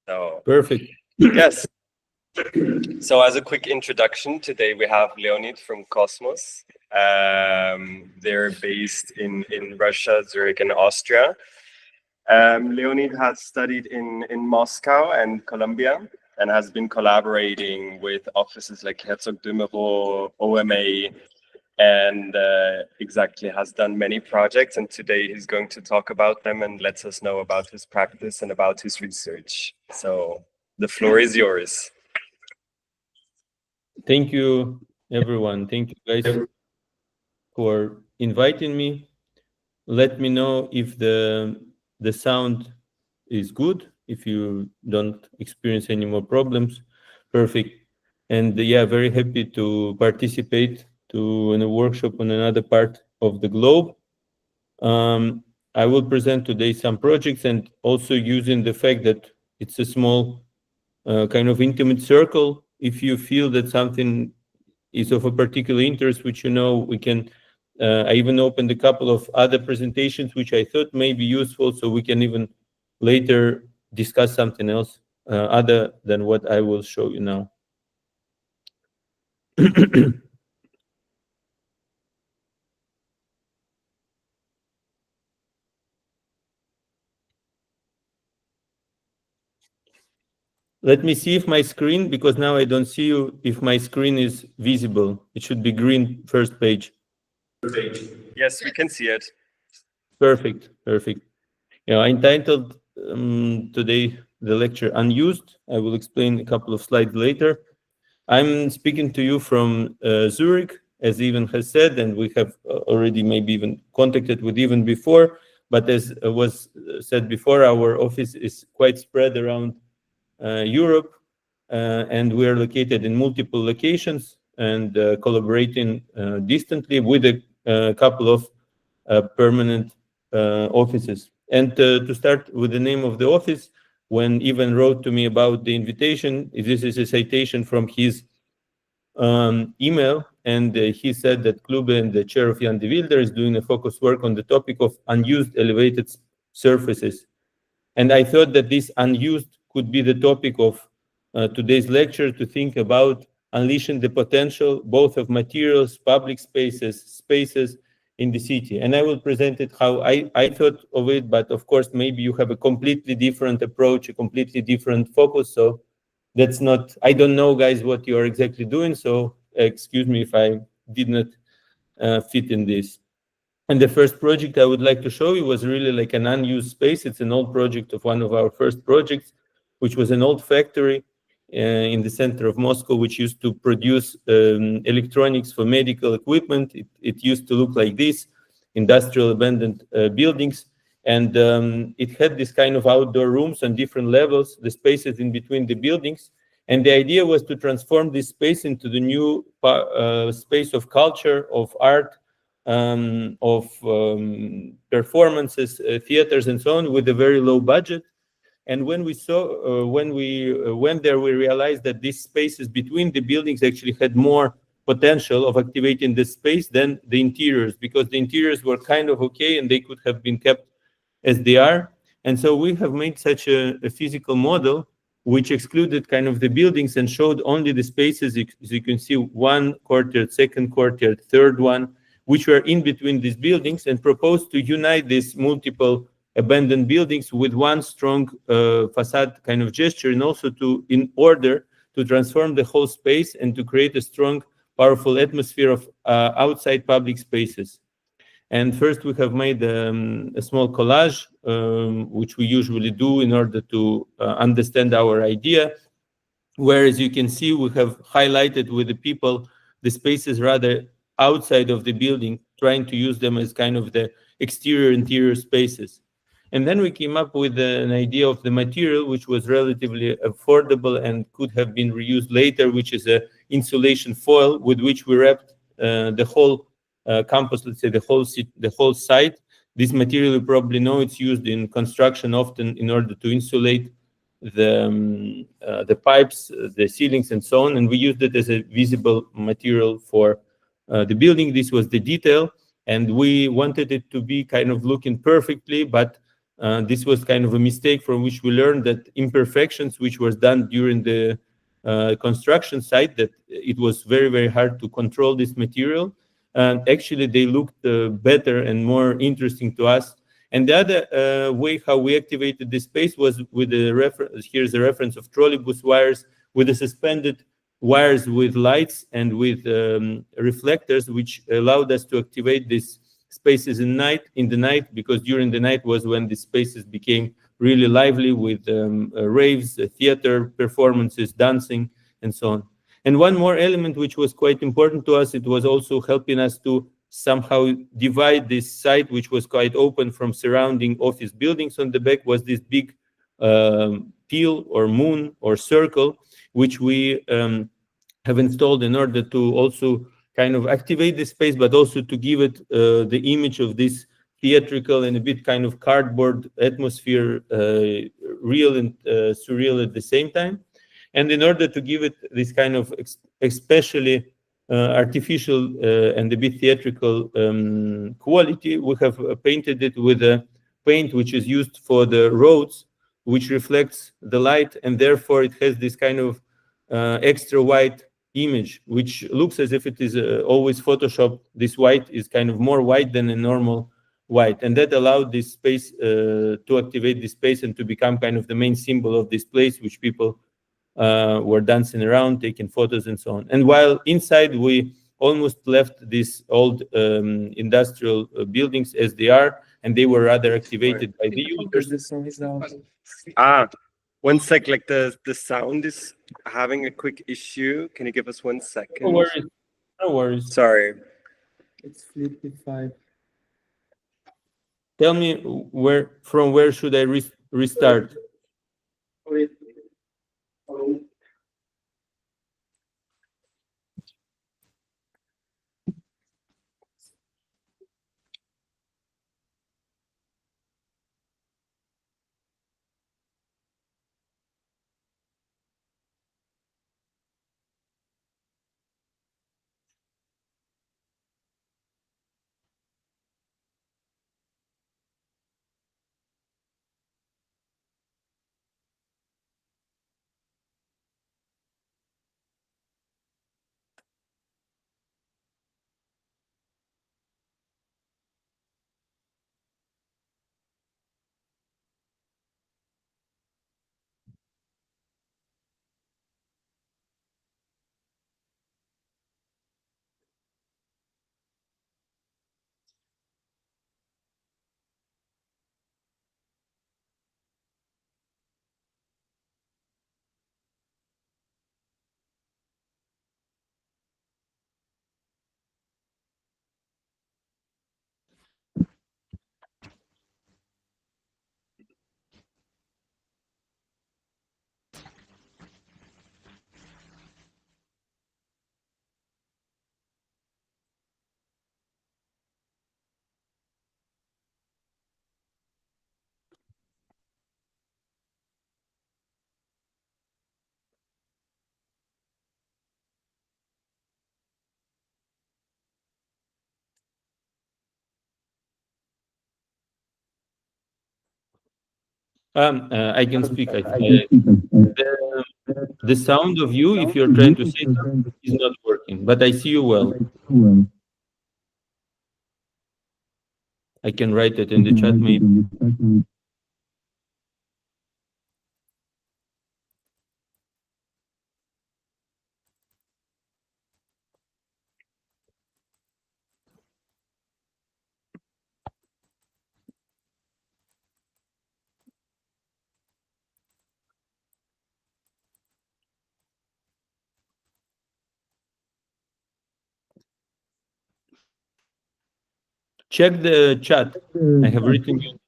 So perfect. Yes. So as a quick introduction, today we have Leonid from KOSMOS. They're based in Russia, Zurich, and Austria. Leonid has studied in Moscow and Colombia and has been collaborating with offices like Herzog de Meuron, OMA, and exactly has done many projects. And today he's going to talk about them and lets us know about his practice and about his research. So the floor is yours. Thank you, everyone. Thank you, guys, for inviting me. Let me know if the sound is good, if you don't experience any more problems. Perfect. And yeah, very happy to participate in a workshop on another part of the globe. I will present today some projects, and also using the fact that it's a small kind of intimate circle. If you feel that something is of a particular interest, which we can, I even opened a couple of other presentations which I thought may be useful, so we can even later discuss something else other than what I will show you now. Let me see if my screen, because now I don't see you, if my screen is visible. It should be green first page. Yes, we can see it. Perfect, perfect. I entitled today the lecture Unused. I will explain a couple of slides later. I'm speaking to you from Zurich, as Ivan has said, and we have already maybe even contacted with Ivan before, but as was said before, our office is quite spread around Europe, and we are located in multiple locations and collaborating distantly with a couple of permanent offices. And to start with the name of the office, when Ivan wrote to me about the invitation, this is a citation from his email, and he said that Klube and the chair of Jan de Wilder is doing a focus work on the topic of unused elevated surfaces. And I thought that this unused could be the topic of today's lecture, to think about unleashing the potential both of materials, public spaces in the city. And I will present it how I thought of it, but of course, maybe you have a completely different approach, a completely different focus. So that's not, I don't know, guys, what you are exactly doing. So excuse me if I did not fit in this. And the first project I would like to show you was really like an unused space. It's an old project of one of our first projects, which was an old factory in the center of Moscow, which used to produce electronics for medical equipment. It used to look like this, industrial abandoned buildings. And it had this kind of outdoor rooms on different levels, the spaces in between the buildings. And the idea was to transform this space into the new space of culture, of art, of performances, theaters, and so on, with a very low budget. And when we saw, when we went there, we realized that these spaces between the buildings actually had more potential of activating the space than the interiors, because the interiors were kind of okay and they could have been kept as they are. And so we have made such a physical model which excluded kind of the buildings and showed only the spaces, as you can see, one courtyard, second courtyard, third one, which were in between these buildings, and proposed to unite these multiple abandoned buildings with one strong facade kind of gesture, and also in order to transform the whole space and to create a strong, powerful atmosphere of outside public spaces. And first we have made a small collage, which we usually do in order to understand our idea, where, as you can see, we have highlighted with the people the spaces rather outside of the building, trying to use them as kind of the interior spaces. And then we came up with an idea of the material, which was relatively affordable and could have been reused later, which is a insulation foil with which we wrapped the whole campus, let's say the whole site. This material, you probably know, it's used in construction often in order to insulate the pipes, the ceilings, and so on. And we used it as a visible material for the building. This was the detail, and we wanted it to be kind of looking perfectly, but This was kind of a mistake from which we learned that imperfections, which was done during the construction site, that it was very, very hard to control this material. And actually, they looked better and more interesting to us. And the other way how we activated this space was with the reference. Here's a reference of trolleybus wires with the suspended wires with lights and with reflectors, which allowed us to activate these spaces in the night, because during the night was when the spaces became really lively with raves, theater performances, dancing, and so on. And one more element which was quite important to us, it was also helping us to somehow divide this site, which was quite open from surrounding office buildings. On the back was this big peel or moon or circle, which we have installed in order to also kind of activate the space, but also to give it the image of this theatrical and a bit kind of cardboard atmosphere, real and surreal at the same time. And in order to give it this kind of especially artificial and a bit theatrical quality, we have painted it with a paint which is used for the roads, which reflects the light, and therefore it has this kind of extra white image, which looks as if it is always Photoshop. This white is kind of more white than a normal white, and that allowed this space to activate this space and to become kind of the main symbol of this place, which people were dancing around, taking photos, and so on. And while inside, we almost left these old industrial buildings as they are, and they were rather activated by the users. One sec, like the sound is having a quick issue. Can you give us 1 second? No worries. No worries. Sorry. It's 55. Tell me from where should I restart? I can speak. The sound of you, if you're trying to say something, is not working, but I see you well. I can write it in the chat, maybe. Check the chat. I have written you.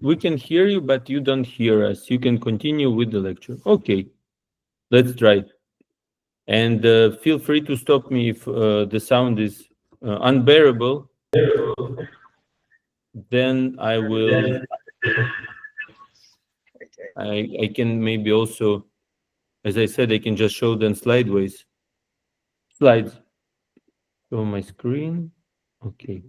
We can hear you, but you don't hear us. You can continue with the lecture. Okay, let's try. And feel free to stop me if the sound is unbearable. Then I will. I can maybe also, as I said, I can just show them slides. Show my screen. Okay.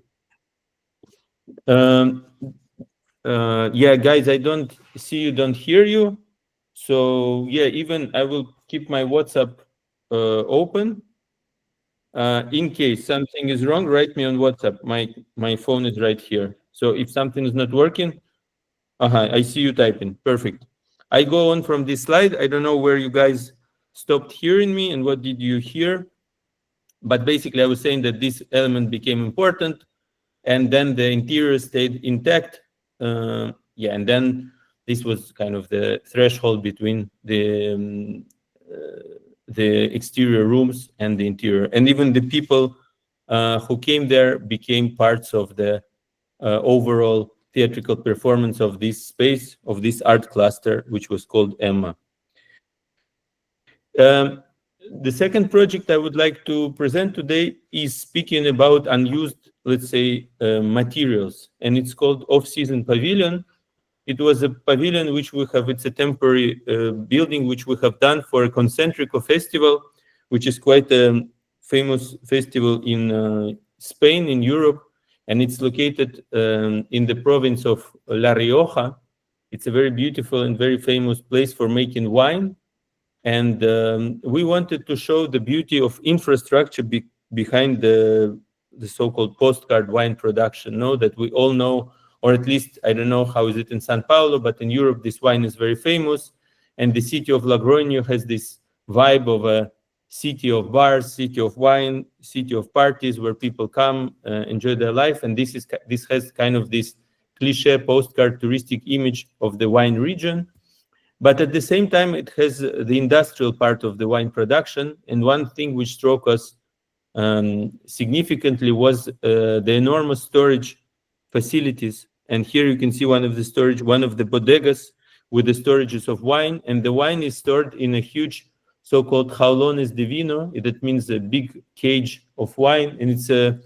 Yeah, guys, I don't see you, don't hear you. So yeah, even I will keep my WhatsApp open. In case something is wrong, write me on WhatsApp. My phone is right here. So if something is not working, I see you typing. Perfect. I go on from this slide. I don't know where you guys stopped hearing me and what did you hear. But basically, I was saying that this element became important, and then the interior stayed intact. Yeah, and then this was kind of the threshold between the exterior rooms and the interior. And even the people who came there became parts of the overall theatrical performance of this space, of this art cluster, which was called Emma. The second project I would like to present today is speaking about unused, let's say, materials, and it's called Off-Season Pavilion. It was a pavilion which we have, it's a temporary building which we have done for a Concentrico festival, which is quite a famous festival in Spain, in Europe, and it's located in the province of La Rioja. It's a very beautiful and very famous place for making wine. And we wanted to show the beauty of infrastructure behind the so-called postcard wine production. Know that we all know, or at least I don't know how is it in São Paulo, but in Europe this wine is very famous. And the city of Logroño has this vibe of a city of bars, city of wine, city of parties where people come, enjoy their life. And this has kind of this cliche postcard touristic image of the wine region. But at the same time, it has the industrial part of the wine production. And one thing which struck us significantly was the enormous storage facilities. And here you can see one of the bodegas with the storages of wine. And the wine is stored in a huge so-called jaulones de vino. That means a big cage of wine. And it's a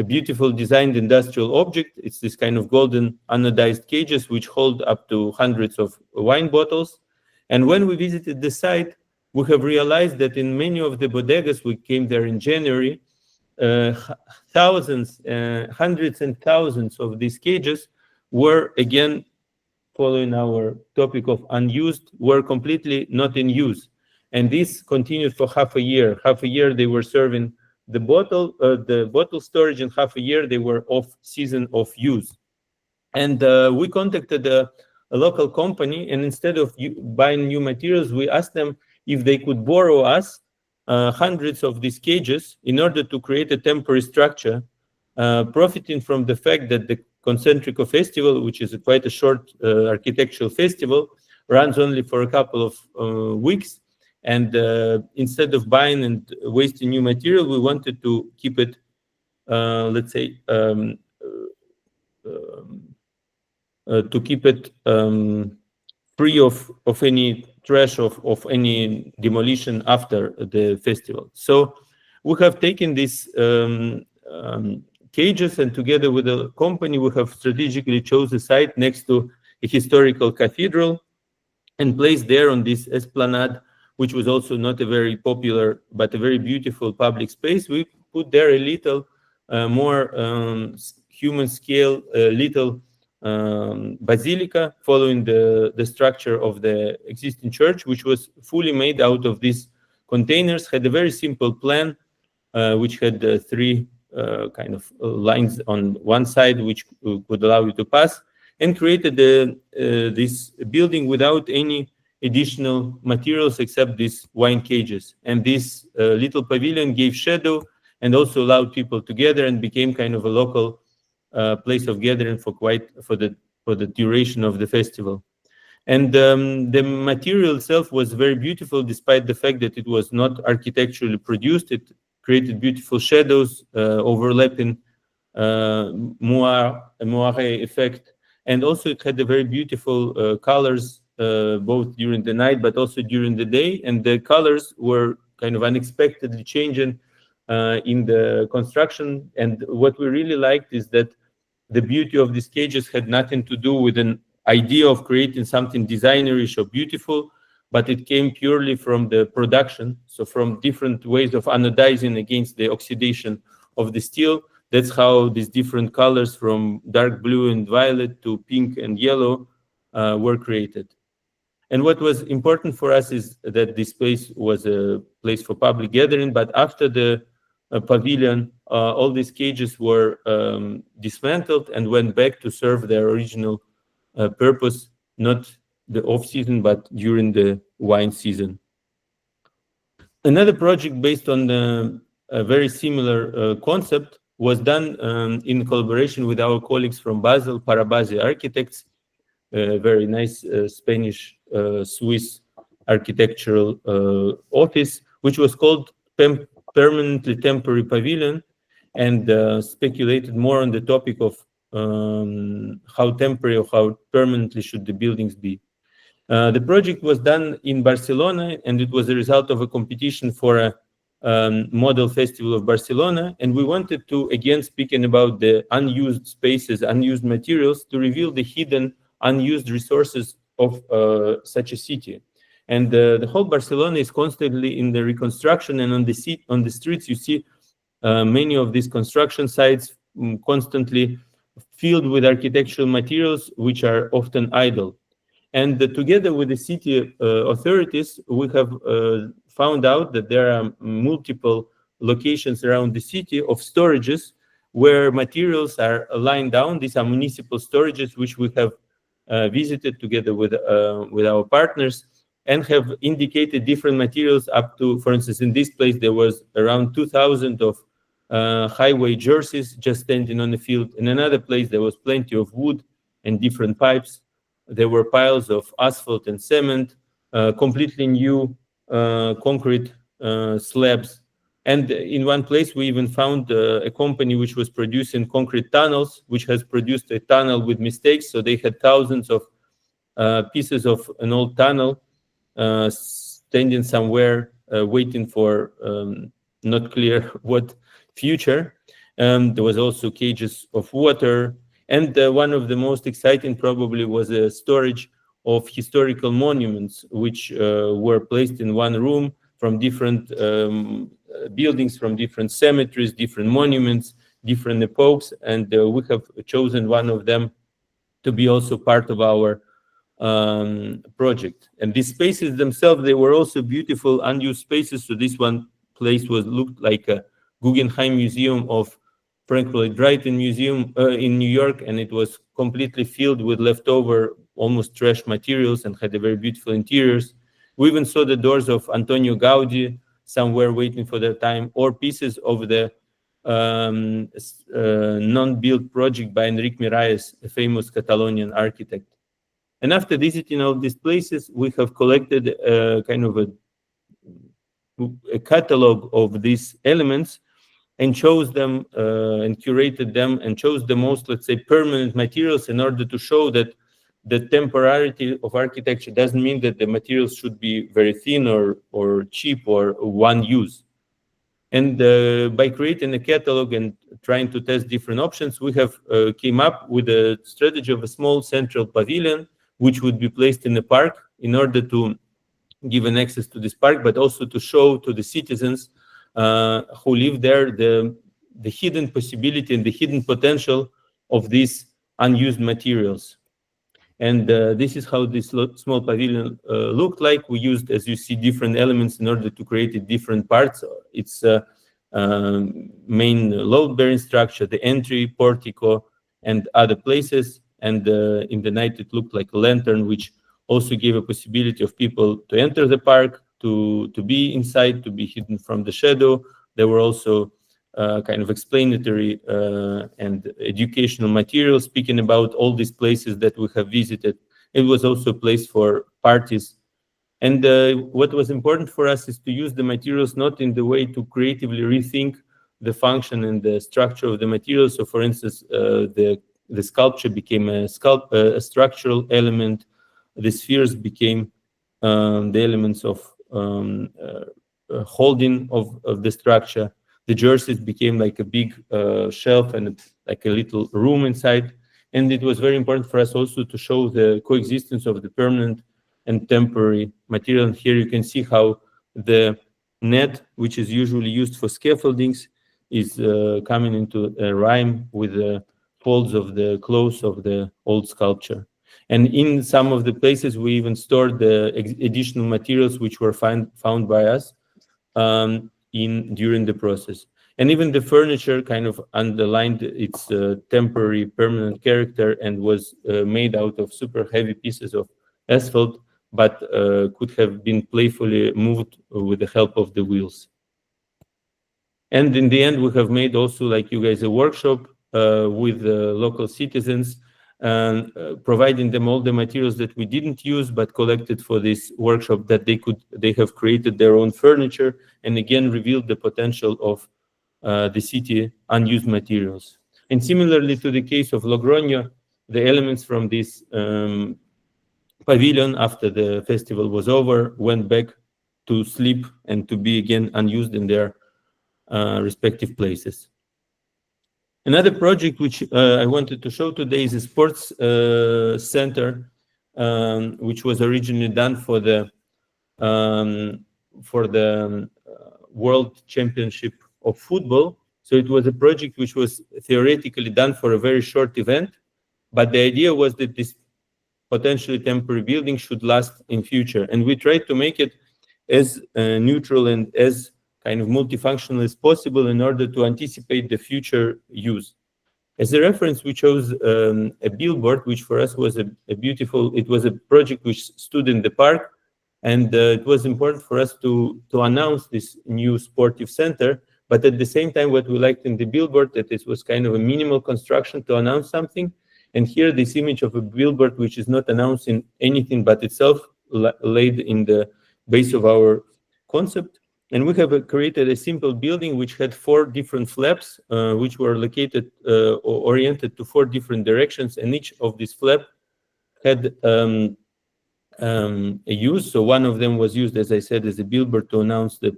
beautiful designed industrial object. It's this kind of golden anodized cages which hold up to hundreds of wine bottles. And when we visited the site, we have realized that in many of the bodegas, we came there in January, hundreds and thousands of these cages were, again, following our topic of unused, were completely not in use. And this continued for half a year. Half a year they were serving the bottle storage, and half a year they were off season of use. And we contacted a local company, and instead of buying new materials, we asked them if they could borrow us hundreds of these cages in order to create a temporary structure, profiting from the fact that the Concentrico Festival, which is quite a short architectural festival, runs only for a couple of weeks. And instead of buying and wasting new material, we wanted to keep it, let's say, free of any trash, of any demolition after the festival. So we have taken these cages, and together with the company, we have strategically chosen a site next to a historical cathedral and placed there on this esplanade, which was also not a very popular, but a very beautiful public space. We put there a little more human scale, little basilica, following the structure of the existing church, which was fully made out of these containers, had a very simple plan, which had three kind of lines on one side, which would allow you to pass, and created this building without any additional materials except these wine cages. And this little pavilion gave shadow and also allowed people to gather and became kind of a local place of gathering for the duration of the festival. And the material itself was very beautiful, despite the fact that it was not architecturally produced. It created beautiful shadows, overlapping moire effect, And also it had a very beautiful colors, both during the night, but also during the day. And the colors were kind of unexpectedly changing in the construction. And what we really liked is that the beauty of these cages had nothing to do with an idea of creating something designerish or beautiful, but it came purely from the production. So from different ways of anodizing against the oxidation of the steel. That's how these different colors from dark blue and violet to pink and yellow were created. And what was important for us is that this place was a place for public gathering, but after the pavilion, all these cages were dismantled and went back to serve their original purpose, not the off-season, but during the wine season. Another project based on a very similar concept was done in collaboration with our colleagues from Basel, KOSMOS Architects, a very nice Spanish Swiss architectural office, which was called Permanently Temporary Pavilion, and speculated more on the topic of how temporary or how permanently should the buildings be. The project was done in Barcelona, and it was a result of a competition for a model festival of Barcelona. And we wanted to, again, speaking about the unused spaces, unused materials, to reveal the hidden unused resources of such a city. And the whole Barcelona is constantly in the reconstruction, and on the streets you see many of these construction sites constantly filled with architectural materials which are often idle. And together with the city authorities, we have found out that there are multiple locations around the city of storages where materials are lying down. These are municipal storages which we have visited together with our partners, and have indicated different materials up to, for instance, in this place there was around 2,000 of highway jerseys just standing on the field. In another place there was plenty of wood and different pipes. There were piles of asphalt and cement, completely new concrete slabs. And in one place we even found a company which was producing concrete tunnels, which has produced a tunnel with mistakes. So they had thousands of pieces of an old tunnel standing somewhere waiting for not clear what future. There was also cages of water. And one of the most exciting probably was a storage of historical monuments, which were placed in one room from different buildings, from different cemeteries, different monuments, different epochs. And we have chosen one of them to be also part of our project. And these spaces themselves, they were also beautiful unused spaces. So this one place looked like a Guggenheim Museum of Frank Lloyd Wright Museum in New York, and it was completely filled with leftover, almost trash materials, and had a very beautiful interiors. We even saw the doors of Antonio Gaudi somewhere waiting for their time, or pieces of the non-built project by Enric Miralles, a famous Catalonian architect. And after visiting all these places, we have collected kind of a catalog of these elements, and chose them and curated them and chose the most, let's say, permanent materials in order to show that the temporality of architecture doesn't mean that the materials should be very thin or cheap or one use. And by creating a catalog and trying to test different options, we have came up with a strategy of a small central pavilion, which would be placed in the park in order to give an access to this park, but also to show to the citizens who live there the hidden possibility and the hidden potential of these unused materials. And this is how this small pavilion looked like. We used, as you see, different elements in order to create different parts. It's a main load-bearing structure, the entry, portico, and other places. And in the night, it looked like a lantern, which also gave a possibility of people to enter the park, to be inside, to be hidden from the shadow. There were also kind of explanatory and educational materials speaking about all these places that we have visited. It was also a place for parties. And what was important for us is to use the materials not in the way to creatively rethink the function and the structure of the materials. So for instance, the the sculpture became a structural element. The spheres became the elements of holding of the structure. The jerseys became like a big shelf and like a little room inside. And it was very important for us also to show the coexistence of the permanent and temporary material. And here you can see how the net, which is usually used for scaffoldings, is coming into a rhyme with the folds of the clothes of the old sculpture. And in some of the places, we even stored the additional materials which were found by us during the process. And even the furniture kind of underlined its temporary, permanent character and was made out of super heavy pieces of asphalt, but could have been playfully moved with the help of the wheels. And in the end, we have made also, like you guys, a workshop with the local citizens, providing them all the materials that we didn't use but collected for this workshop, that they have created their own furniture, and again revealed the potential of the city unused materials. And similarly to the case of Logroño, the elements from this pavilion after the festival was over went back to sleep and to be again unused in their respective places. Another project which I wanted to show today is a sports center, which was originally done for the World Championship of Football. So it was a project which was theoretically done for a very short event, but the idea was that this potentially temporary building should last in future. And we tried to make it as neutral and as kind of multifunctional as possible in order to anticipate the future use. As a reference, we chose a billboard, which for us was it was a project which stood in the park. And it was important for us to announce this new sportive center. But at the same time, what we liked in the billboard, that this was kind of a minimal construction to announce something. And here, this image of a billboard, which is not announcing anything but itself, laid in the base of our concept. And we have created a simple building which had 4 different flaps, which were located or oriented to 4 different directions. And each of these flaps had a use. So one of them was used, as I said, as a billboard to announce the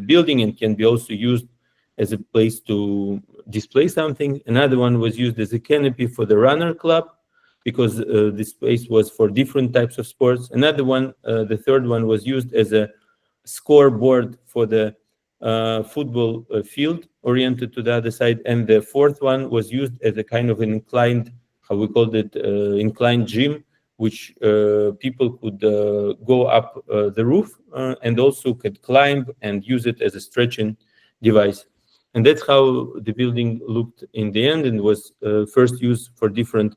building, and can be also used as a place to display something. Another one was used as a canopy for the runner club, because this space was for different types of sports. Another one, the third one, was used as a scoreboard for the football field oriented to the other side. And the fourth one was used as a kind of an inclined, how we called it, inclined gym, which people could go up the roof and also could climb and use it as a stretching device. And that's how the building looked in the end, and was first used for different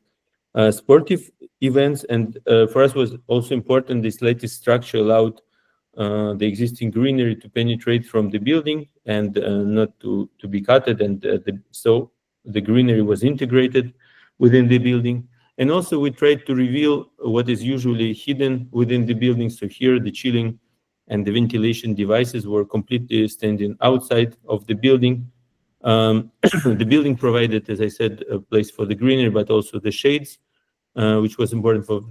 sportive events. And for us was also important, this lattice structure allowed the existing greenery to penetrate from the building and not to be cutted. And so the greenery was integrated within the building. And also we tried to reveal what is usually hidden within the building. So here the chilling and the ventilation devices were completely standing outside of the building. The building provided, as I said, a place for the greenery, but also the shades, which was important for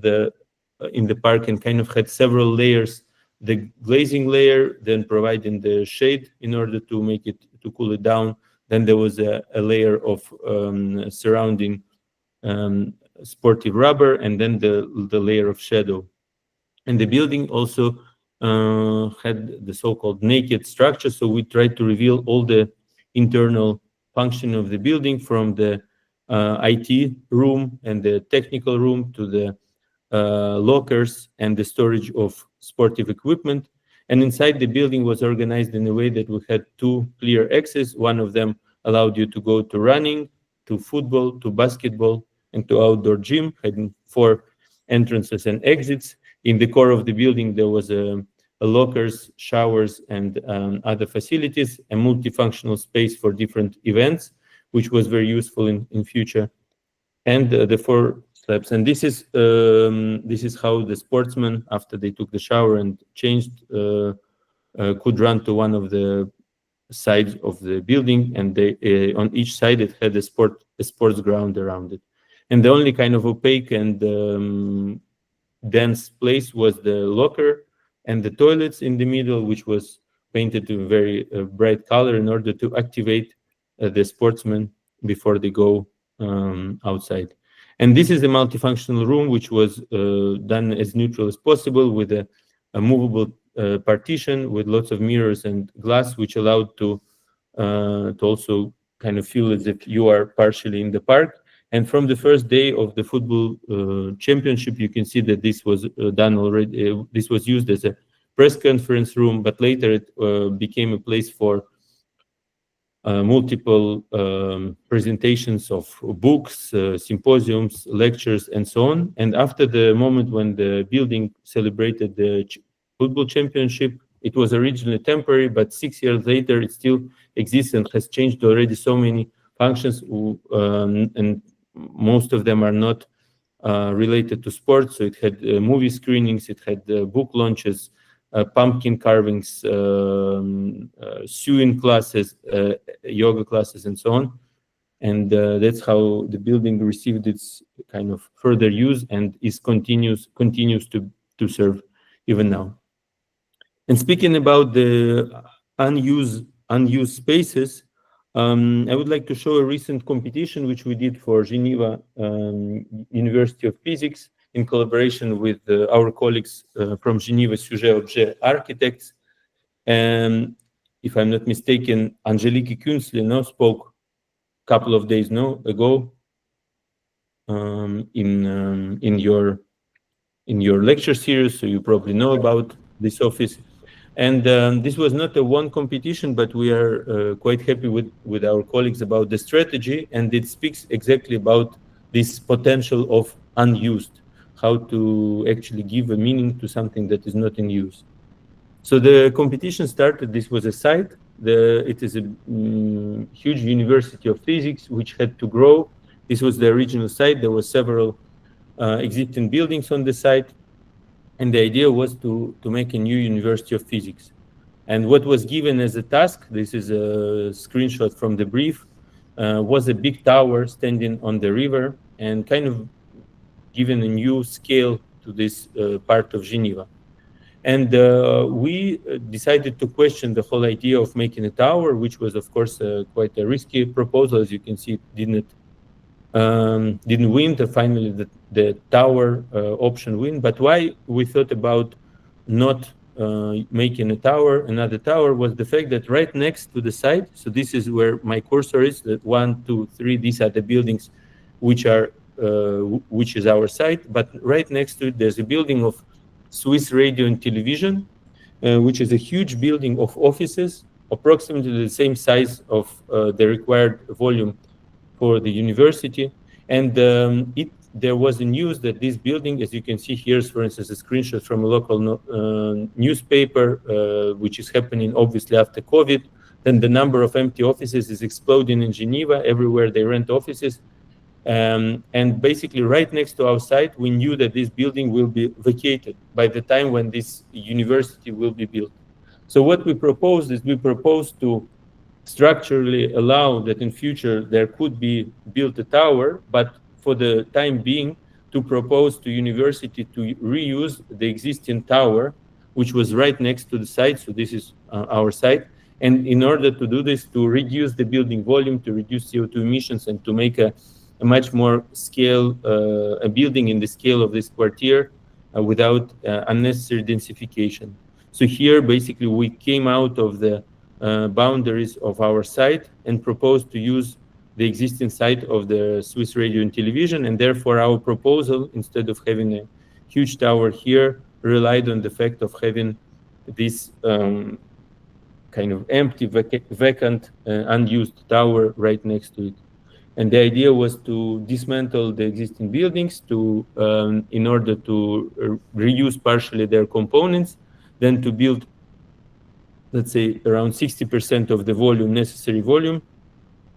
in the park, and kind of had several layers. The glazing layer, then providing the shade in order to make it, to cool it down. Then there was a layer of surrounding sportive rubber, and then the layer of shadow. And the building also had the so-called naked structure. So we tried to reveal all the internal function of the building, from the IT room and the technical room to the lockers and the storage of sportive equipment. And inside the building was organized in a way that we had 2 clear axes. One of them allowed you to go to running, to football, to basketball, and to outdoor gym, having 4 entrances and exits. In the core of the building, there was a lockers, showers, and other facilities, a multifunctional space for different events, which was very useful in future. And the 4 slabs. And this is how the sportsmen, after they took the shower and changed, could run to one of the sides of the building. And they on each side it had a sports ground around it. And the only kind of opaque and dense place was the locker and the toilets in the middle, which was painted to a very bright color in order to activate the sportsmen before they go outside. And this is a multifunctional room, which was done as neutral as possible with a movable partition with lots of mirrors and glass, which allowed to also kind of feel as if you are partially in the park. And from the first day of the football championship, you can see that this was done already. This was used as a press conference room, but later it became a place for multiple presentations of books, symposiums, lectures, and so on. And after the moment when the building celebrated the football championship, it was originally temporary, but 6 years later, it still exists and has changed already so many functions, and most of them are not related to sports. So it had movie screenings, it had book launches, pumpkin carvings, sewing classes, yoga classes, and so on. And that's how the building received its kind of further use and continues to serve even now. And speaking about the unused spaces, I would like to show a recent competition which we did for Geneva University of Physics in collaboration with our colleagues from Geneva sociais Architects. And if I'm not mistaken, Angelique Künzle spoke a couple of days ago in your lecture series, so you probably know about this office. And this was not a one competition, but we are quite happy with our colleagues about the strategy, and it speaks exactly about this potential of unused, how to actually give a meaning to something that is not in use. So the competition started, this was a site, it is a huge university of physics which had to grow. This was the original site, there were several existing buildings on the site. And the idea was to make a new university of physics. And what was given as a task, this is a screenshot from the brief, was a big tower standing on the river and kind of given a new scale to this part of Geneva. And we decided to question the whole idea of making a tower, which was, of course, quite a risky proposal. As you can see, it didn't win. Finally, the tower option win. But why we thought about not making another tower, was the fact that right next to the site, so this is where my cursor is, that 1, 2, 3, these are the buildings which is our site, but right next to it, there's a building of Swiss Radio and Television, which is a huge building of offices, approximately the same size of the required volume for the university. And there was a news that this building, as you can see here, is, for instance, a screenshot from a local newspaper, which is happening obviously after COVID. Then the number of empty offices is exploding in Geneva. Everywhere they rent offices. And basically right next to our site, we knew that this building will be vacated by the time when this university will be built. So what we proposed is to structurally allow that in future there could be built a tower, but for the time being to propose to university to reuse the existing tower, which was right next to the site. So this is our site. And in order to do this, to reduce the building volume, to reduce CO2 emissions, and to make a much more scale, a building in the scale of this quartier without unnecessary densification. So here, basically, we came out of the boundaries of our site and proposed to use the existing site of the Swiss Radio and Television, and therefore our proposal, instead of having a huge tower here, relied on the fact of having this kind of empty, vacant, unused tower right next to it. And the idea was to dismantle the existing buildings in order to reuse partially their components, then to build, let's say, around 60% of the volume, necessary volume,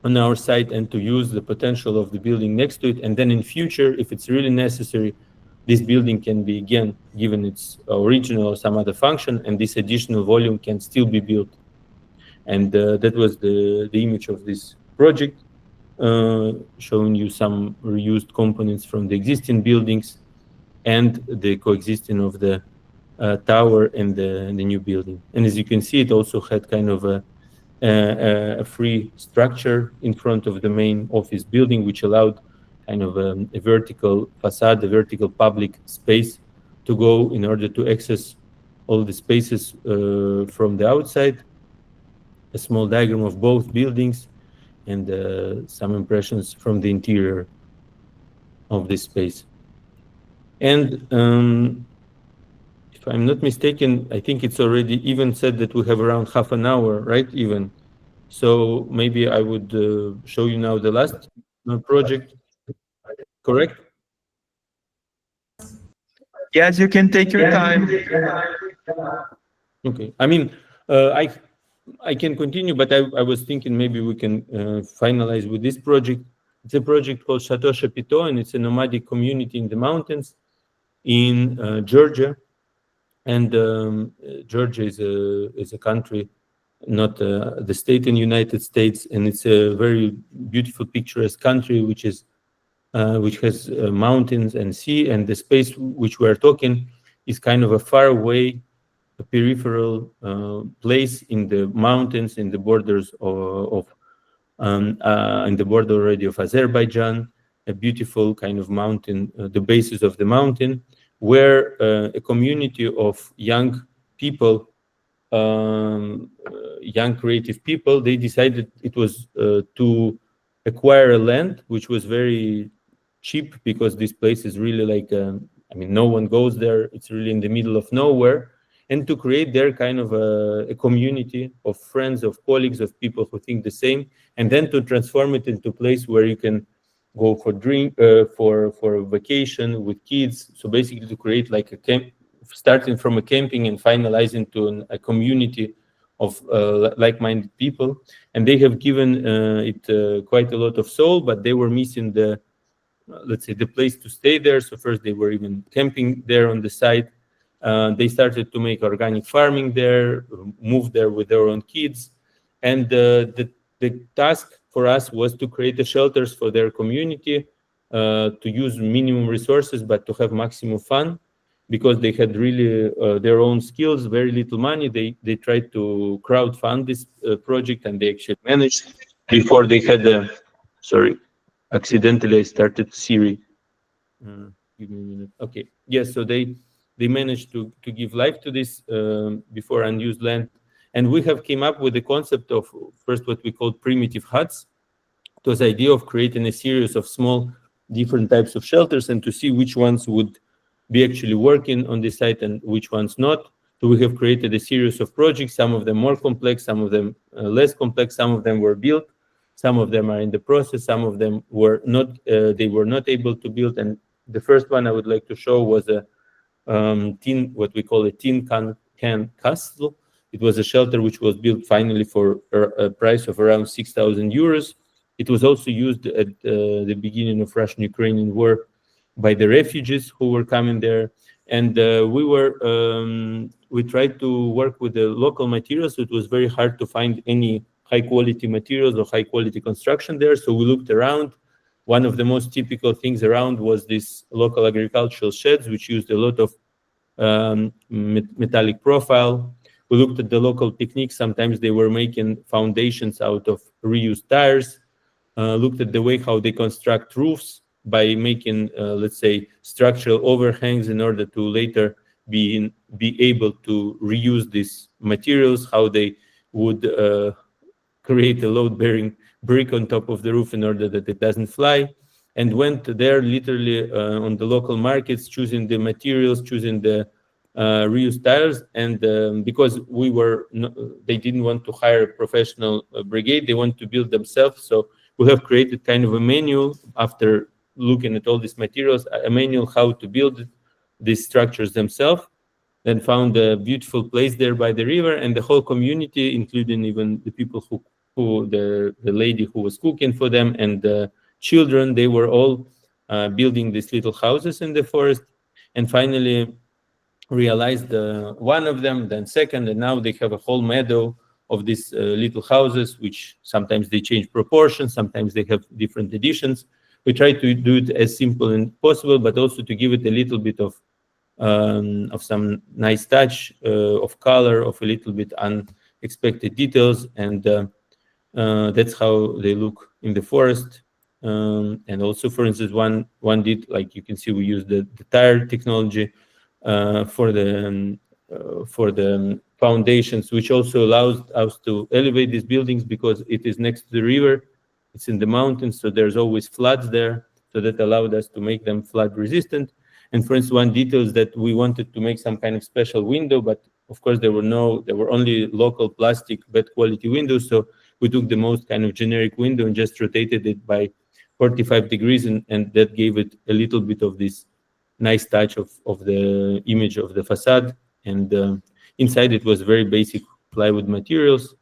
on our site, and to use the potential of the building next to it. And then in future, if it's really necessary, this building can be again given its original or some other function, and this additional volume can still be built. And that was the image of this project. showing you some reused components from the existing buildings and the coexisting of the tower and the new building. And as you can see, it also had kind of a free structure in front of the main office building, which allowed kind of a vertical facade, a vertical public space to go in order to access all the spaces from the outside. A small diagram of both buildings and some impressions from the interior of this space. And if I'm not mistaken, I think it's already even said that we have around half an hour, right? Even. So maybe I would show you now the last project, correct? Yes, you can take your time. Okay. I mean, I can continue, but I was thinking maybe we can finalize with this project. It's a project called Chateau Chapiteau, and it's a nomadic community in the mountains in Georgia. And Georgia is a country, not the state in the United States, and it's a very beautiful, picturesque country, which has mountains and sea, and the space which we are talking is kind of a far away, a peripheral place in the mountains, in the borders in the border already of Azerbaijan, a beautiful kind of mountain, the basis of the mountain, where a community of young people, young creative people, they decided it was to acquire a land which was very cheap, because this place is really like, I mean, no one goes there. It's really in the middle of nowhere. And to create there kind of a community of friends, of colleagues, of people who think the same, and then to transform it into a place where you can go for for a vacation with kids. So basically to create like a camp, starting from a camping and finalizing to a community of like-minded people. And they have given it quite a lot of soul, but they were missing the, let's say, the place to stay there. So first they were even camping there on the site. They started to make organic farming there, moved there with their own kids. And the task for us was to create the shelters for their community, to use minimum resources, but to have maximum fun, because they had really their own skills, very little money. They tried to crowdfund this project, and they actually managed before they had the, sorry, accidentally I started Siri. Give me a minute. Okay, yes, so they managed to give life to this before unused land. And we have came up with the concept of first what we called primitive huts. It was the idea of creating a series of small different types of shelters and to see which ones would be actually working on this site and which ones not. So we have created a series of projects, some of them more complex, some of them less complex, some of them were built, some of them are in the process, some of them were not, they were not able to build. And the first one I would like to show was a tin, what we call a tin can castle. It was a shelter which was built finally for a price of around 6,000 euros. It was also used at the beginning of Russian-Ukrainian war by the refugees who were coming there. And we tried to work with the local materials. So it was very hard to find any high-quality materials or high-quality construction there. So we looked around. One of the most typical things around was this local agricultural sheds, which used a lot of metallic profile. We looked at the local techniques. Sometimes they were making foundations out of reused tires. Looked at the way how they construct roofs by making, let's say, structural overhangs in order to later be able to reuse these materials, how they would create a load-bearing brick on top of the roof in order that it doesn't fly, and went there literally on the local markets, choosing the materials, choosing the reused tires. And because they didn't want to hire a professional brigade, they want to build themselves. So we have created kind of a manual after looking at all these materials, a manual how to build these structures themselves. Then found a beautiful place there by the river, and the whole community, including even the people who the lady who was cooking for them and the children, they were all building these little houses in the forest. And finally realized one of them, then second, and now they have a whole meadow of these little houses, which sometimes they change proportions, sometimes they have different additions. We try to do it as simple as possible, but also to give it a little bit of some nice touch of color, of a little bit unexpected details, and that's how they look in the forest. And also, for instance, one did, like you can see, we use the tire technology for the foundations, which also allows us to elevate these buildings because it is next to the river. It's in the mountains, so there's always floods there. So that allowed us to make them flood resistant. And for instance, one detail is that we wanted to make some kind of special window, but of course there were only local plastic bad quality windows. So we took the most kind of generic window and just rotated it by 45 degrees, and that gave it a little bit of this nice touch of the image of the facade. And inside it was very basic plywood materials.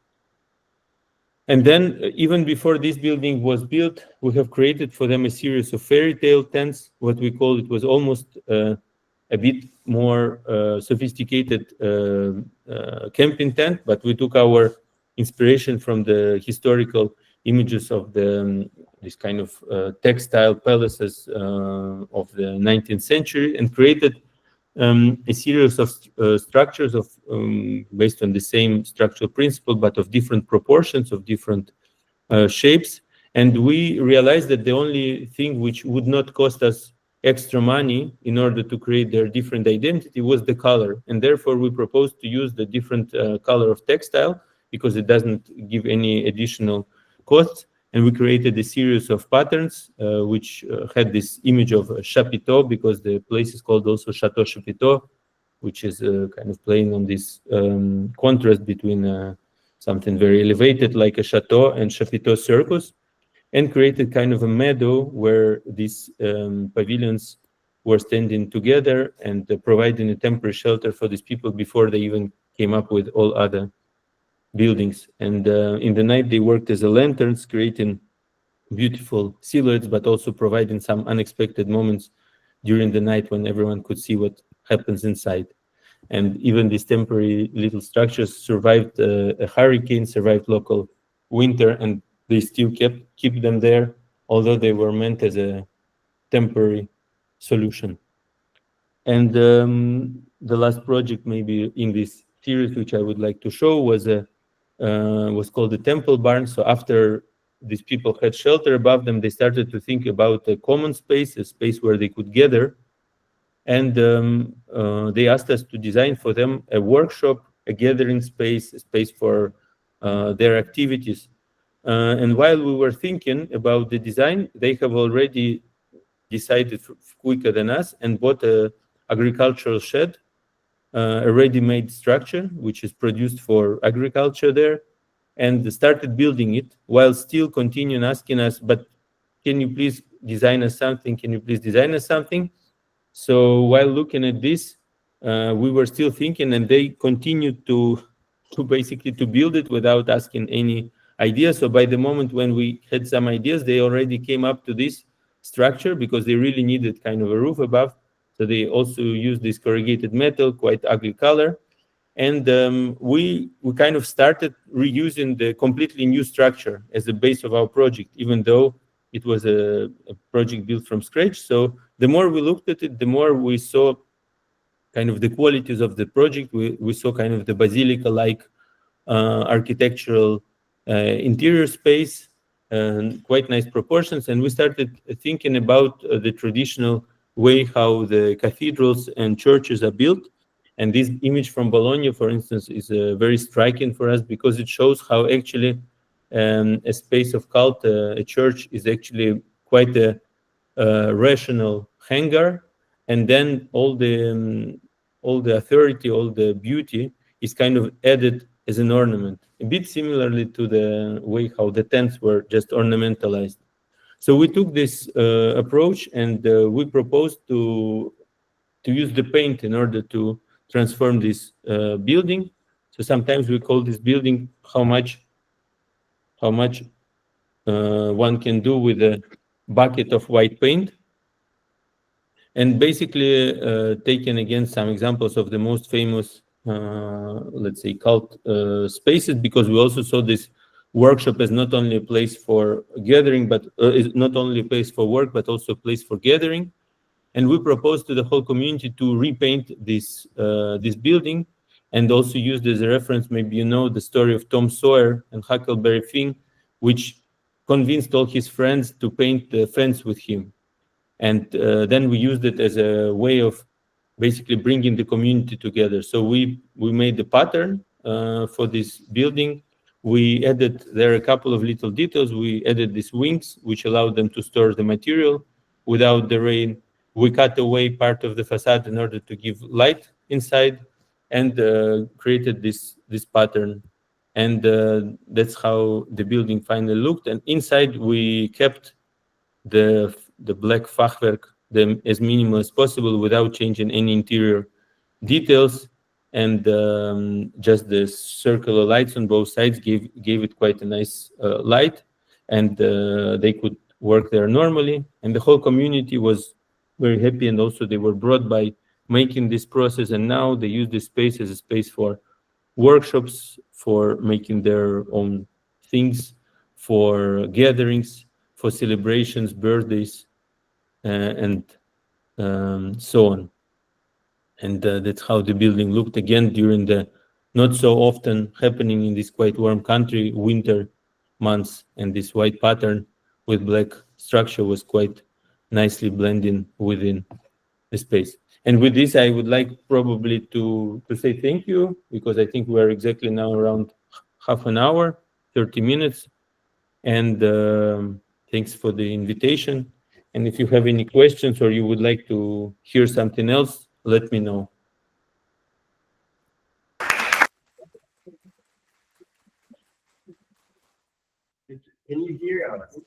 And then even before this building was built, we have created for them a series of fairy tale tents, what we call it was almost a bit more sophisticated camping tent, but we took our inspiration from the historical images of this kind of textile palaces of the 19th century and created a series of structures of based on the same structural principle, but of different proportions, of different shapes. And we realized that the only thing which would not cost us extra money in order to create their different identity was the color. And therefore, we proposed to use the different color of textile because it doesn't give any additional costs. And we created a series of patterns which had this image of a chapiteau, because the place is called also Chateau Chapiteau, which is kind of playing on this contrast between something very elevated like a chateau and chapiteau circus, and created kind of a meadow where these pavilions were standing together and providing a temporary shelter for these people before they even came up with all other buildings. And in the night they worked as a lanterns, creating beautiful silhouettes, but also providing some unexpected moments during the night when everyone could see what happens inside. And even these temporary little structures survived a hurricane, survived local winter, and they still keep them there, although they were meant as a temporary solution. And the last project maybe in this series, which I would like to show, was called the Temple Barn. So after these people had shelter above them, they started to think about a common space, a space where they could gather. And they asked us to design for them a workshop, a gathering space, a space for their activities. And while we were thinking about the design, they have already decided quicker than us and bought an agricultural shed, a ready-made structure, which is produced for agriculture there, and started building it while still continuing asking us, but can you please design us something? Can you please design us something? So while looking at this, we were still thinking, and they continued to basically to build it without asking any ideas. So by the moment when we had some ideas, they already came up to this structure because they really needed kind of a roof above. So they also used this corrugated metal, quite ugly color. And we kind of started reusing the completely new structure as the base of our project, even though it was a project built from scratch. So the more we looked at it, the more we saw kind of the qualities of the project. We saw kind of the basilica-like architectural interior space, quite nice proportions. And we started thinking about the traditional way how the cathedrals and churches are built. And this image from Bologna, for instance, is very striking for us because it shows how actually a space of cult, a church, is actually quite a rational hangar, and then all the authority, all the beauty is kind of added as an ornament, a bit similarly to the way how the tents were just ornamentalized. So we took this approach, and we proposed to use the paint in order to transform this building. So sometimes we call this building how much one can do with a bucket of white paint. And basically taking again some examples of the most famous let's say, cult spaces, because we also saw this workshop as not only a place for gathering, but is not only a place for work, but also a place for gathering. And we proposed to the whole community to repaint this this building, and also used as a reference, maybe you know the story of Tom Sawyer and Huckleberry Finn, which convinced all his friends to paint the fence with him. And then we used it as a way of basically bringing the community together. So we made the pattern for this building. We added there a couple of little details. We added these wings, which allowed them to store the material without the rain. We cut away part of the facade in order to give light inside, and created this pattern. And that's how the building finally looked. And inside we kept the black fachwerk as minimal as possible without changing any interior details. And just the circular lights on both sides gave it quite a nice light, and they could work there normally. And the whole community was very happy, and also they were brought by making this process. And now they use this space as a space for workshops, for making their own things, for gatherings, for celebrations, birthdays, and so on. And that's how the building looked again during the not so often happening in this quite warm country winter months. And this white pattern with black structure was quite nicely blending within the space. And with this, I would like probably to say thank you, because I think we're exactly now around half an hour, 30 minutes. And thanks for the invitation. And if you have any questions or you would like to hear something else, let me know. Can you hear us?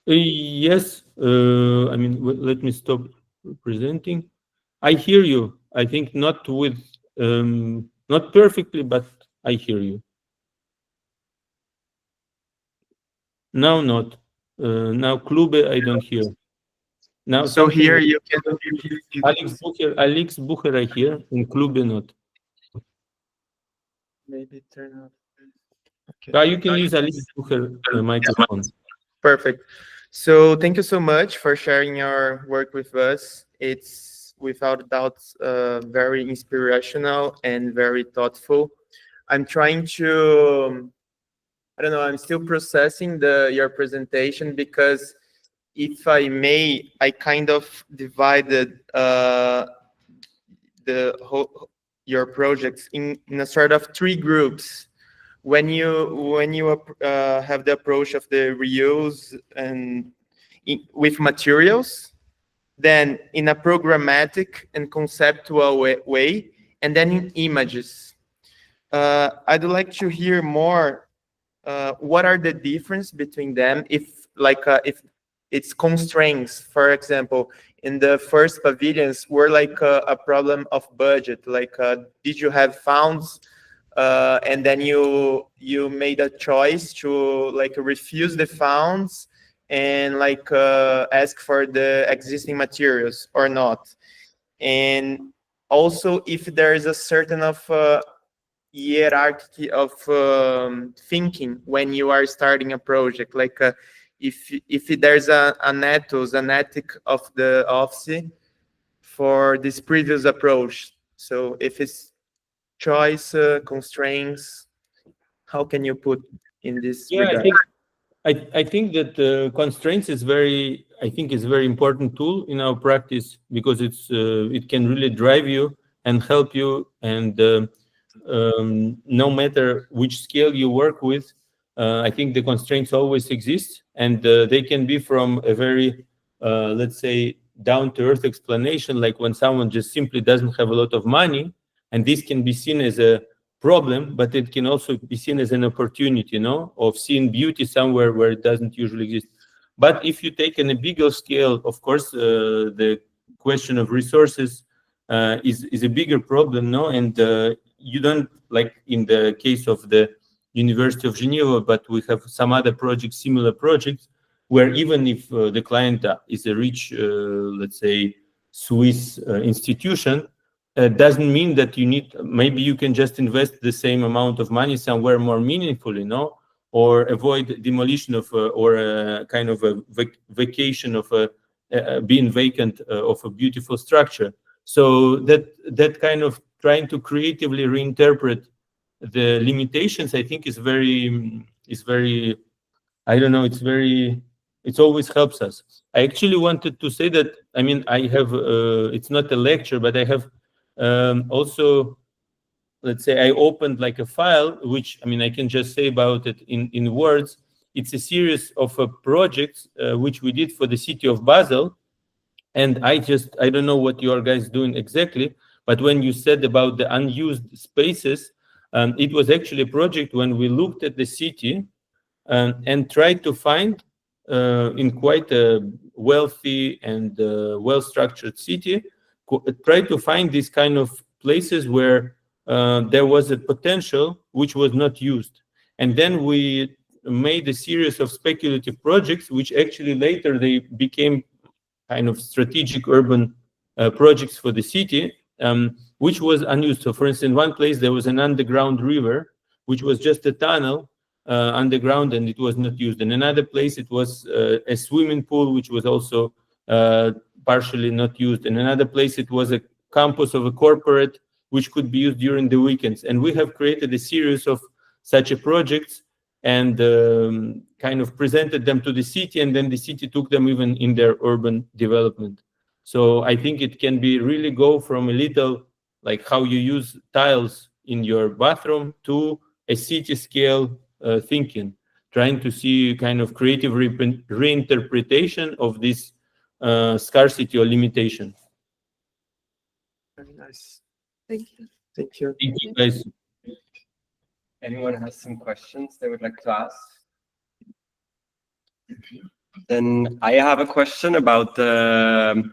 Yes. I mean, let me stop presenting. I hear you. I think not with, not perfectly, but I hear you. Now not. Now Klube, I don't hear. Now, So here you can. Alex Bucher, I hear, in Klube not. Maybe turn off. Okay. You can use Alex Bucher microphone. Perfect. So thank you so much for sharing your work with us. It's without doubt very inspirational and very thoughtful. I'm trying to, I don't know, I'm still processing your presentation, because if I may, I kind of divided your projects in a sort of 3 groups. When you have the approach of the reuse and with materials, then in a programmatic and conceptual way, and then in images. I'd like to hear more. What are the difference between them? If it's constraints, for example, in the first pavilions were like a problem of budget. Like, did you have funds? And then you made a choice to like refuse the funds and like ask for the existing materials or not. And also if there is a certain of hierarchy of thinking when you are starting a project, like if there's an ethos, an ethic of the office for this previous approach. So if it's choice, constraints, how can you put in this regard? I think that constraints is very important tool in our practice, because it can really drive you and help you, and no matter which scale you work with, I think the constraints always exist, and they can be from a very let's say down-to-earth explanation, like when someone just simply doesn't have a lot of money, and this can be seen as a problem, but it can also be seen as an opportunity, of seeing beauty somewhere where it doesn't usually exist. But if you take on a bigger scale, of course, the question of resources is a bigger problem, and you don't, like in the case of the University of Geneva, but we have some other projects, similar projects, where even if the client is a rich, let's say, Swiss institution, doesn't mean that you need, maybe you can just invest the same amount of money somewhere more meaningful, or avoid demolition of or a kind of a vacation of being vacant of a beautiful structure. So that kind of trying to creatively reinterpret the limitations, I think, is very, I don't know, it always helps us. I actually wanted to say that, I mean, I have, it's not a lecture, but I have also, let's say, I opened like a file, which, I mean, I can just say about it in words. It's a series of projects which we did for the city of Basel. And I don't know what you are guys doing exactly, but when you said about the unused spaces, it was actually a project when we looked at the city and tried to find in quite a wealthy and well-structured city, try to find these kind of places where there was a potential which was not used. And then we made a series of speculative projects, which actually later they became kind of strategic urban projects for the city, which was unused. So for instance, in one place, there was an underground river, which was just a tunnel underground, and it was not used. In another place, it was a swimming pool, which was also partially not used. In another place, it was a campus of a corporate, which could be used during the weekends. And we have created a series of such a projects and kind of presented them to the city, and then the city took them even in their urban development. So I think it can be really go from a little, like how you use tiles in your bathroom, to a city scale thinking, trying to see kind of creative reinterpretation of this scarcity or limitation. Very nice. Thank you. Thank you. Thank you, guys. Anyone has some questions they would like to ask? Then I have a question about the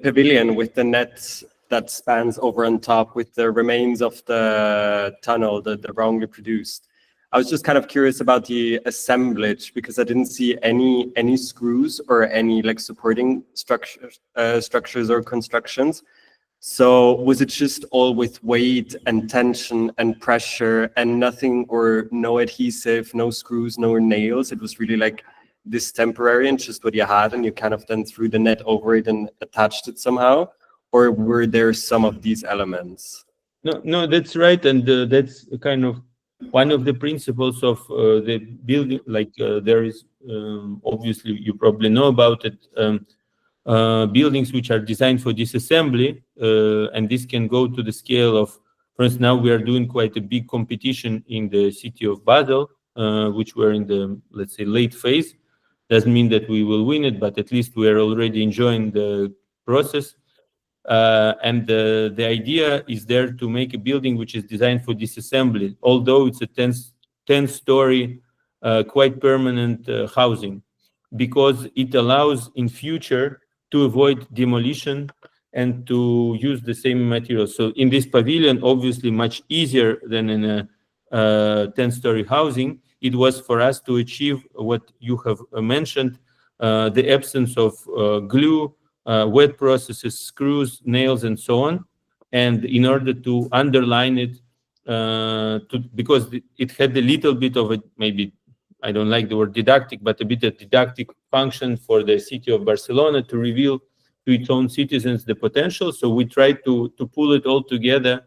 pavilion with the net that spans over on top with the remains of the tunnel, the wrongly produced. I was just kind of curious about the assemblage, because I didn't see any screws or any like supporting structures or constructions. So was it just all with weight and tension and pressure and nothing, or no adhesive, no screws, no nails? It was really like this temporary and just what you had, and you kind of then threw the net over it and attached it somehow? Or were there some of these elements? No, that's right. And that's kind of one of the principles of the building. Like there is, obviously, you probably know about it, buildings which are designed for disassembly, and this can go to the scale of, for instance, now we are doing quite a big competition in the city of Basel, which we're in the, let's say, late phase. Doesn't mean that we will win it, but at least we are already enjoying the process. And the idea is there to make a building which is designed for disassembly, although it's a 10-story, quite permanent housing, because it allows in future to avoid demolition and to use the same materials. So in this pavilion, obviously much easier than in a 10-story housing, it was for us to achieve what you have mentioned, the absence of glue, wet processes, screws, nails, and so on. And in order to underline it, because it had a little bit of a, maybe, I don't like the word didactic, but a bit of didactic function for the city of Barcelona to reveal to its own citizens the potential. So we tried to pull it all together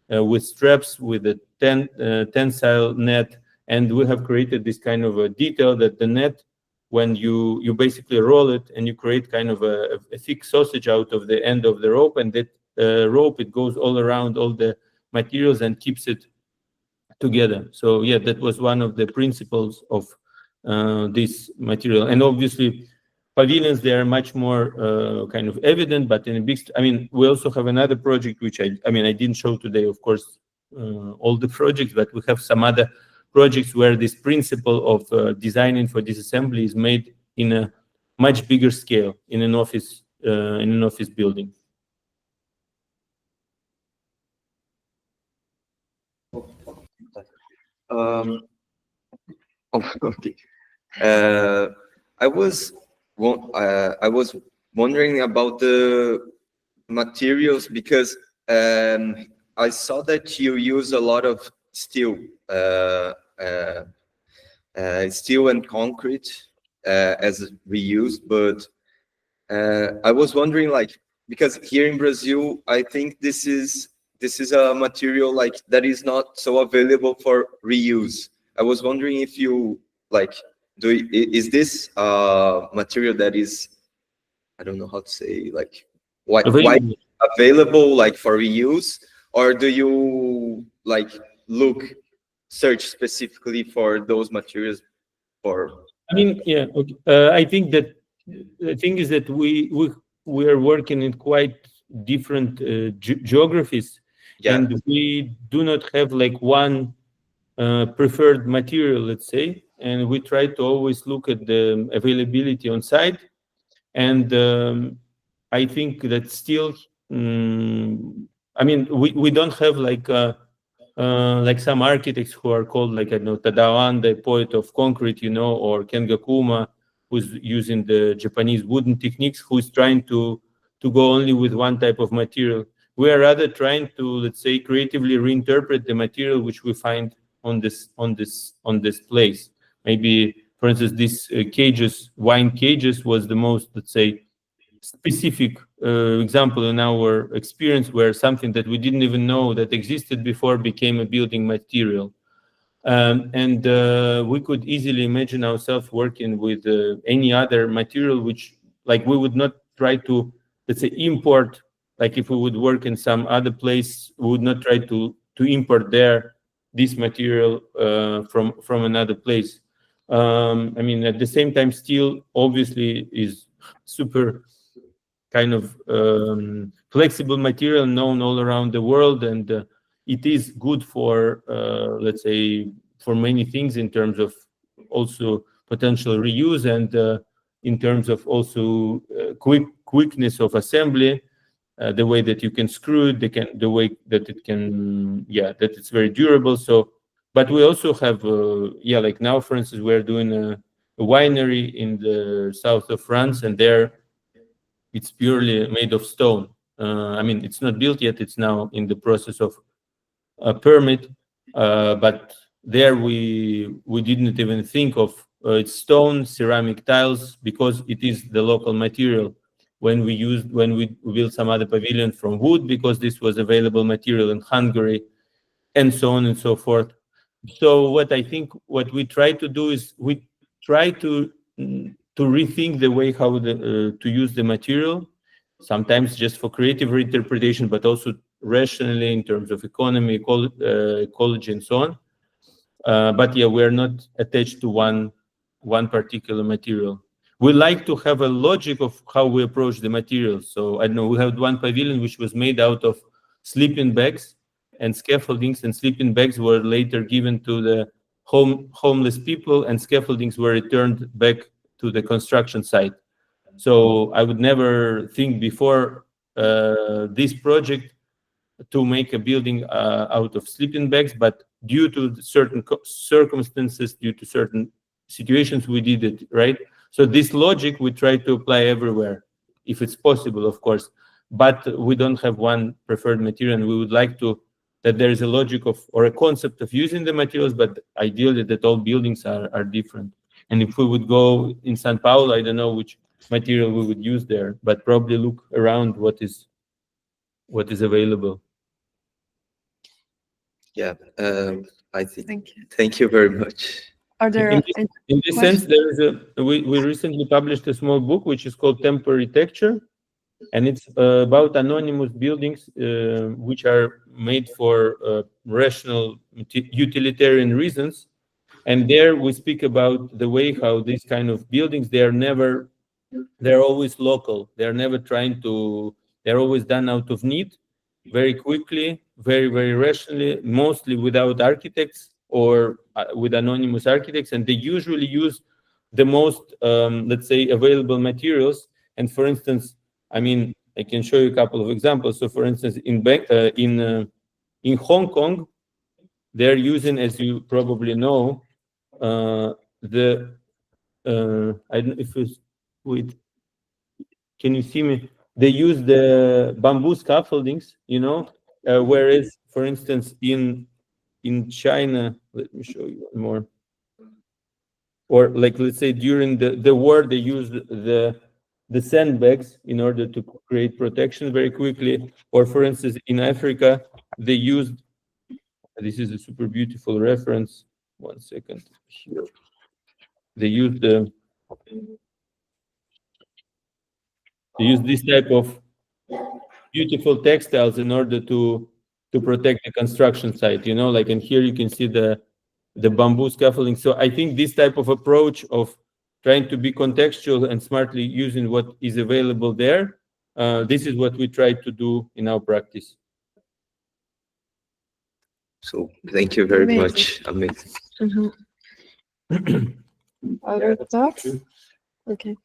with straps, with a tensile net, and we have created this kind of a detail that the net, when you basically roll it and you create kind of a thick sausage out of the end of the rope, and that rope, it goes all around all the materials and keeps it together. So yeah, that was one of the principles of this material. And obviously pavilions, they are much more kind of evident, but in a big, I mean, we also have another project, which I didn't show today, of course, all the projects, but we have some other projects where this principle of designing for disassembly is made in a much bigger scale in an office building. Okay. I was wondering about the materials, because I saw that you use a lot of steel, steel and concrete as reuse, but I was wondering, like, because here in Brazil, I think this is a material like that is not so available for reuse. I was wondering if you like is this material that is, I don't know how to say, like why available like for reuse, or do you like search specifically for those materials for? I mean, yeah, okay. I think that the thing is that we are working in quite different geographies, Yeah. and we do not have like one preferred material, let's say, and we try to always look at the availability on site. And I think that still, I mean, we don't have like some architects who are called, like, I don't know, Tadao, the poet of concrete, you know, or Ken Gakuma, who's using the Japanese wooden techniques, who's trying to go only with one type of material. We are rather trying to, let's say, creatively reinterpret the material which we find on this place. Maybe, for instance, this wine cages was the most, let's say, specific example in our experience, where something that we didn't even know that existed before became a building material. And we could easily imagine ourselves working with any other material, which, like, we would not try to, let's say, import. Like, if we would work in some other place, we would not try to import this material from another place. I mean, at the same time, steel obviously is super kind of flexible material known all around the world, and it is good for, let's say, for many things in terms of also potential reuse, and in terms of also quickness of assembly, the way that you can screw it, the way that it can, that it's very durable. So, but we also have, like now, for instance, we're doing a winery in the south of France, and there it's purely made of stone. I mean, it's not built yet. It's now in the process of a permit. But there we didn't even think of it's stone, ceramic tiles, because it is the local material. When we built some other pavilion from wood, because this was available material in Hungary, and so on and so forth. So what we try to do is we try to rethink the way how to use the material, sometimes just for creative reinterpretation, but also rationally in terms of economy, ecology, and so on. But yeah, we're not attached to one particular material. We like to have a logic of how we approach the materials. So I don't know, we had one pavilion which was made out of sleeping bags and scaffoldings, and sleeping bags were later given to the homeless people, and scaffoldings were returned back to the construction site. So I would never think before this project to make a building out of sleeping bags, but due to certain circumstances, due to certain situations, we did it, right? So this logic we try to apply everywhere, if it's possible, of course. But we don't have one preferred material, and we would like that there is a logic of, or a concept of using the materials, but ideally that all buildings are different. And if we would go in São Paulo, I don't know which material we would use there, but probably look around what is available. Yeah, I think. Thank you very much. Are there in this sense, there is we recently published a small book which is called Temporary Texture, and it's about anonymous buildings which are made for rational utilitarian reasons. And there we speak about the way how these kind of buildings, they're always local. They're always done out of need, very quickly, very, very rationally, mostly without architects or with anonymous architects. And they usually use the most, let's say, available materials. And for instance, I mean, I can show you a couple of examples. So for instance, in Hong Kong, they're using, as you probably know, I don't know if it's, wait, can you see me? They use the bamboo scaffoldings, you know, Whereas, for instance, in China, let me show you one more. Or like, let's say during the war, they used the sandbags in order to create protection very quickly. Or for instance, in Africa, they used, this is a super beautiful reference. 1 second here. They used this type of beautiful textiles in order to protect the construction site, you know, like, and here you can see the bamboo scaffolding. So I think this type of approach of trying to be contextual and smartly using what is available there, this is what we try to do in our practice. So thank you very Amazing. much. Amazing. Other thoughts? Okay.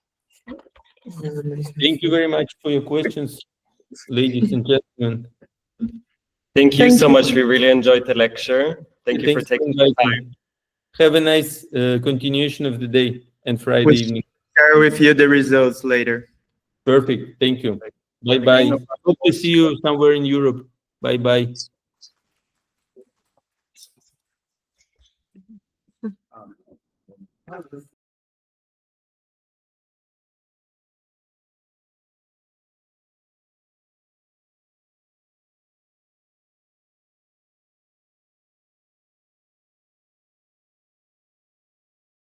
Thank you very much for your questions, ladies and gentlemen. Thank you Thank so you. much. We really enjoyed the lecture. Thank you for Thanks for taking the inviting time. me. Have a nice continuation of the day and Friday Which- evening. Share with you the results later. Perfect. Thank you. Bye-bye. Hope to see you somewhere in Europe. Bye-bye.